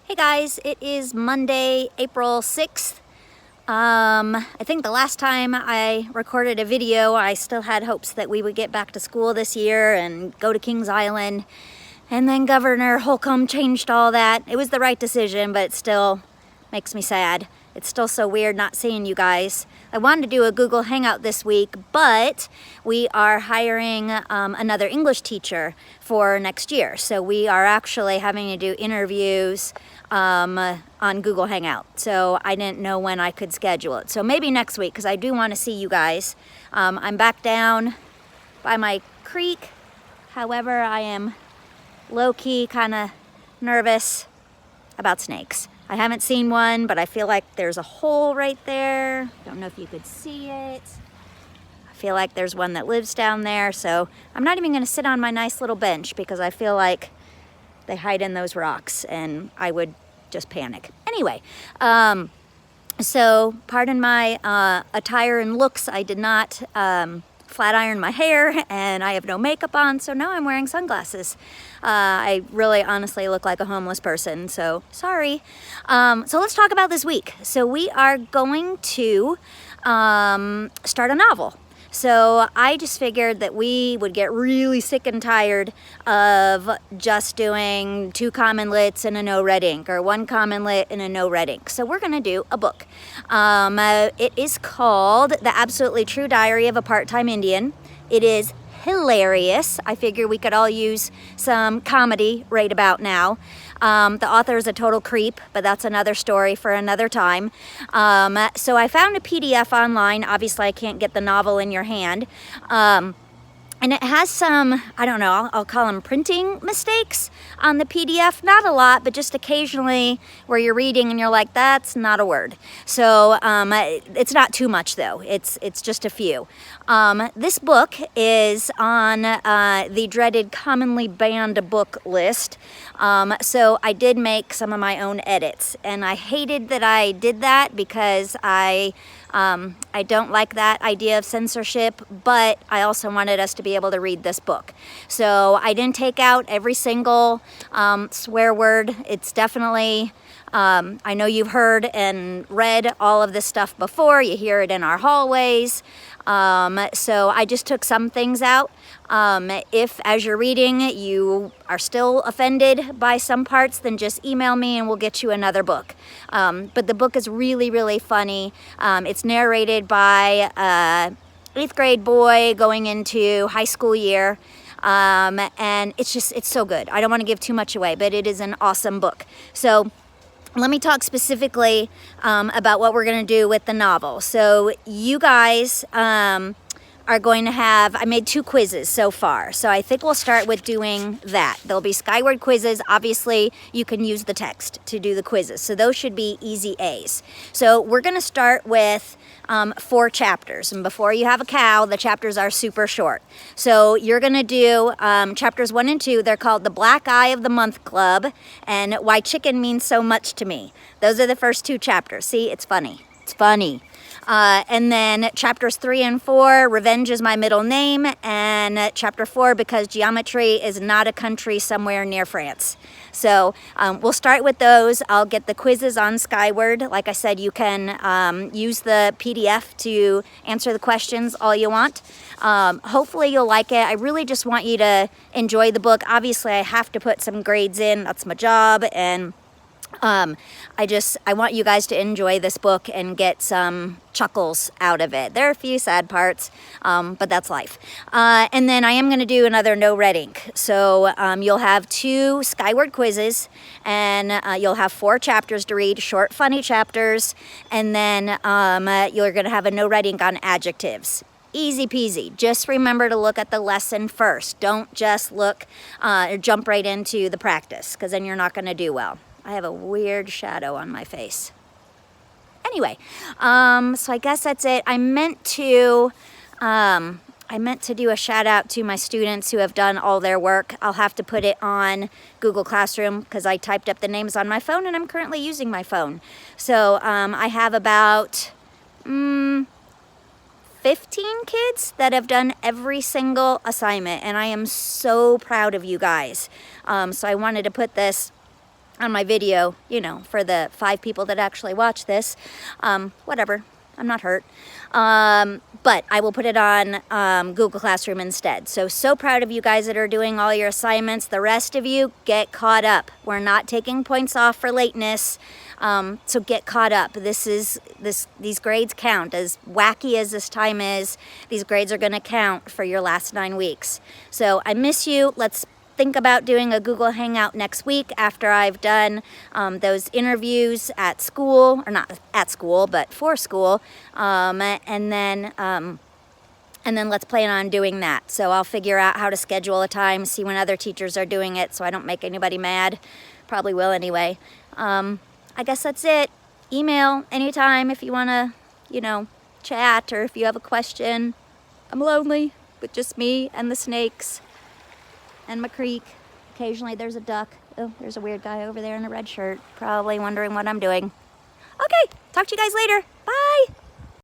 Hey guys, it is Monday, April 6th. I think the last time I recorded a video, I still had hopes that we would get back to school this year and go to Kings Island. And then Governor Holcomb changed all that. It was the right decision, but it still makes me sad. It's still so weird not seeing you guys. I wanted to do a Google Hangout this week, but we are hiring another English teacher for next year. So we are actually having to do interviews on Google Hangout. So I didn't know when I could schedule it. So maybe next week, because I do want to see you guys. I'm back down by my creek. However, I am low-key kind of nervous about snakes. I haven't seen one, but I feel like there's a hole right there. Don't know if you could see it. I feel like there's one that lives down there, so I'm not even gonna sit on my nice little bench because I feel like they hide in those rocks and I would just panic. Anyway, so pardon my attire and looks. I did not flat iron my hair and I have no makeup on, so now I'm wearing sunglasses. I really honestly look like a homeless person, so sorry. So let's talk about this week. So we are going to start a novel. So I just figured that we would get really sick and tired of just doing 2 common lits and a no red ink, or 1 common lit and a no red ink. So we're gonna do a book. It is called The Absolutely True Diary of a Part-Time Indian. It is hilarious. I figure we could all use some comedy right about now. The author is a total creep, but that's another story for another time. So I found a PDF online. Obviously, I can't get the novel in your hand. And it has some, I don't know, I'll call them printing mistakes on the PDF. Not a lot, but just occasionally where you're reading and you're like, that's not a word. So it's not too much though. It's just a few. This book is on the dreaded commonly banned book list. So I did make some of my own edits, and I hated that I did that because I don't like that idea of censorship, but I also wanted us to be able to read this book. So I didn't take out every single swear word. It's definitely, I know you've heard and read all of this stuff before. You hear it in our hallways. So I just took some things out. If as you're reading you are still offended by some parts, then just email me and we'll get you another book. But the book is really, really funny. It's narrated by an 8th grade boy going into high school year. And it's so good. I don't want to give too much away, but it is an awesome book. So let me talk specifically about what we're going to do with the novel. So you guys are going to have, I made 2 quizzes so far. So I think we'll start with doing that. There'll be Skyward quizzes. Obviously, you can use the text to do the quizzes. So those should be easy A's. So we're going to start with 4 chapters. And before you have a cow, the chapters are super short. So you're going to do chapters 1 and 2. They're called The Black Eye of the Month Club and Why Chicken Means So Much to Me. Those are the first 2 chapters. See, it's funny. It's funny. And then chapters 3 and 4, Revenge is My Middle Name, and chapter 4, Because Geometry is Not a Country Somewhere Near France. So we'll start with those. I'll get the quizzes on Skyward. Like I said, you can use the PDF to answer the questions all you want. Hopefully you'll like it. I really just want you to enjoy the book. Obviously, I have to put some grades in. That's my job, and I want you guys to enjoy this book and get some chuckles out of it. There are a few sad parts, but that's life. And then I am going to do another no red ink. So you'll have 2 Skyward quizzes, and you'll have 4 chapters to read, short, funny chapters, and then you're going to have a no red ink on adjectives. Easy peasy. Just remember to look at the lesson first. Don't just jump right into the practice, because then you're not going to do well. I have a weird shadow on my face. Anyway, so I guess that's it. I meant to do a shout out to my students who have done all their work. I'll have to put it on Google Classroom because I typed up the names on my phone and I'm currently using my phone. So I have about 15 kids that have done every single assignment, and I am so proud of you guys. So I wanted to put this on my video, you know, for the 5 people that actually watch this. Whatever, I'm not hurt. But I will put it on Google Classroom instead. So proud of you guys that are doing all your assignments. The rest of you, get caught up. We're not taking points off for lateness. So get caught up. These grades count. As wacky as this time is, these grades are gonna count for your last 9 weeks. So I miss you. Let's think about doing a Google Hangout next week after I've done those interviews at school, or not at school, but for school, and then let's plan on doing that. So I'll figure out how to schedule a time, see when other teachers are doing it so I don't make anybody mad. Probably will anyway. I guess that's it. Email anytime if you want to, you know, chat, or if you have a question. I'm lonely with just me and the snakes and my creek. Occasionally there's a duck. Oh, there's a weird guy over there in a red shirt, probably wondering what I'm doing. Okay, talk to you guys later.